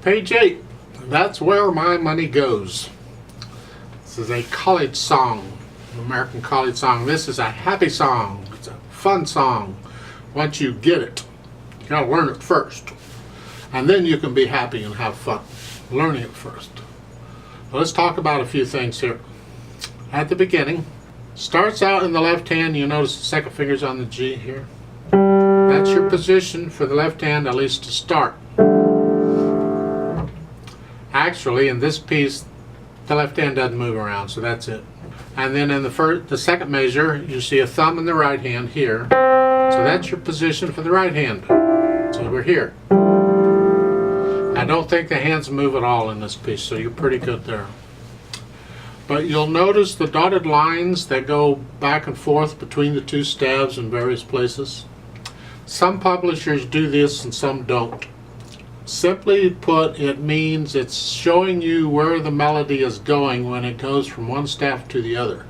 Page 8, That's Where My Money Goes. This is a college song, an American college song. This is a happy song. It's a fun song. Once you get it, you gotta learn it first. And then you can be happy and have fun learning it first. So let's talk about a few things here. At the beginning, starts out in the left hand. You notice the second finger's on the G here. That's your position for the left hand, at least to start. Actually, in this piece, the left hand doesn't move around, so that's it. And then in the second measure, you see a thumb in the right hand here. So that's your position for the right hand. So we're here. I don't think the hands move at all in this piece, so you're pretty good there. But you'll notice the dotted lines that go back and forth between the two stabs in various places. Some publishers do this and some don't. Simply put, it means it's showing you where the melody is going when it goes from one staff to the other.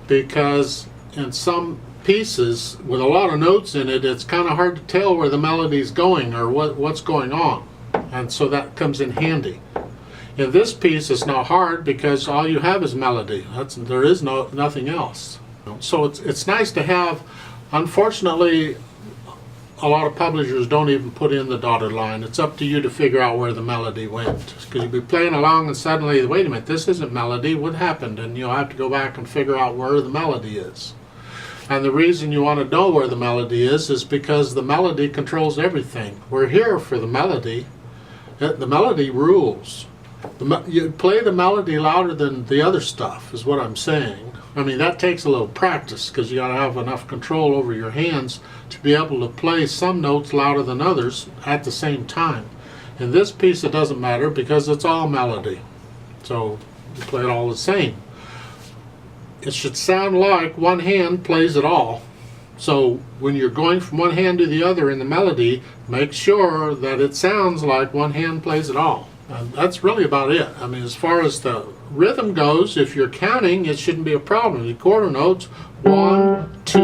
Because in some pieces with a lot of notes in it, it's kind of hard to tell where the melody is going or what's going on. And so that comes in handy. In this piece, it's not hard because all you have is melody. There is nothing else. So it's nice to have. Unfortunately, a lot of publishers don't even put in the dotted line. It's up to you to figure out where the melody went. Because you'll be playing along and suddenly, wait a minute, this isn't melody, what happened? And you'll have to go back and figure out where the melody is. And the reason you want to know where the melody is because the melody controls everything. We're here for the melody. The melody rules. You play the melody louder than the other stuff, is what I'm saying. I mean, that takes a little practice because you got to have enough control over your hands to be able to play some notes louder than others at the same time. In this piece, it doesn't matter because it's all melody. So you play it all the same. It should sound like one hand plays it all. So when you're going from one hand to the other in the melody, make sure that it sounds like one hand plays it all. And that's really about it. I mean, as far as the rhythm goes, if you're counting, it shouldn't be a problem. The quarter notes, 1, 2,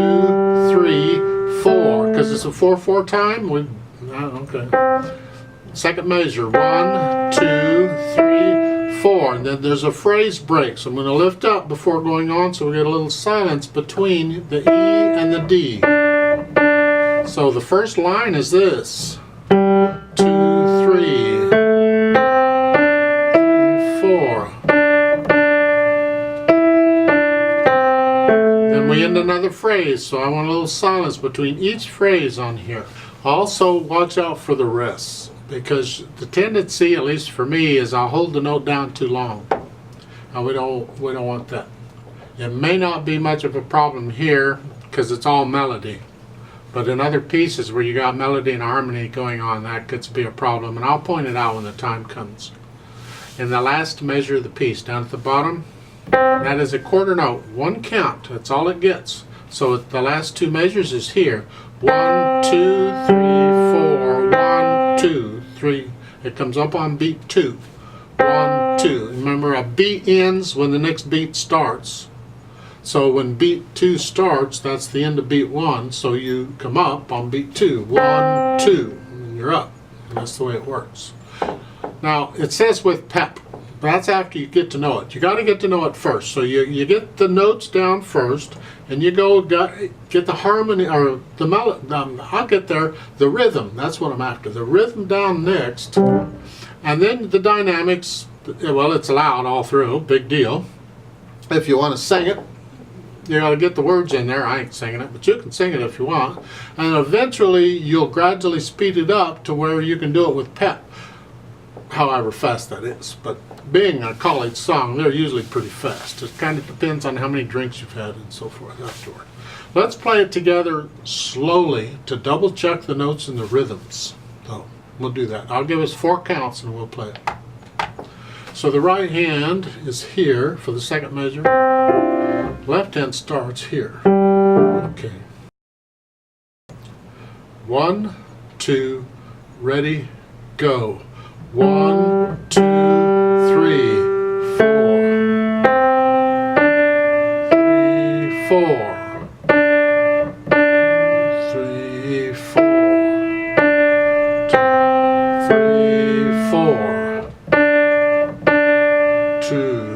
3, 4, because it's a 4/4 time. Okay. Second measure, 1, 2, 3, 4, and then there's a phrase break. So I'm going to lift up before going on, so we get a little silence between the E and the D. So the first line is this: 2, 3. 4. Then we end another phrase, so I want a little silence between each phrase on here. Also, watch out for the rests, because the tendency, at least for me, is I'll hold the note down too long. And we don't want that. It may not be much of a problem here because it's all melody. But in other pieces where you got melody and harmony going on, that could be a problem, and I'll point it out when the time comes. In the last measure of the piece, down at the bottom, that is a quarter note, one count, that's all it gets. So the last two measures is here. 1, 2, 3, 4, 1, 2, 3. It comes up on beat 2. 1, 2. Remember, a beat ends when the next beat starts. So when beat 2 starts, that's the end of beat 1. So you come up on beat 2. 1, 2. And you're up. And that's the way it works. Now, it says with pep. That's after you get to know it. You got to get to know it first. So you get the notes down first, and you get the harmony, or the melody. I'll get there. The rhythm. That's what I'm after. The rhythm down next, and then the dynamics. Well, it's loud all through. Big deal. If you want to sing it, you got to get the words in there. I ain't singing it, but you can sing it if you want. And eventually, you'll gradually speed it up to where you can do it with pep. However fast that is. But being a college song, they're usually pretty fast. It kind of depends on how many drinks you've had and so forth afterward. Let's play it together slowly to double check the notes and the rhythms. So we'll do that. I'll give us 4 counts and we'll play it. So the right hand is here for the second measure. Left hand starts here. Okay. 1, 2, ready, go. 1, 2, 3, 4. 3, 4. 3, 4. 2, 3, 4. 2.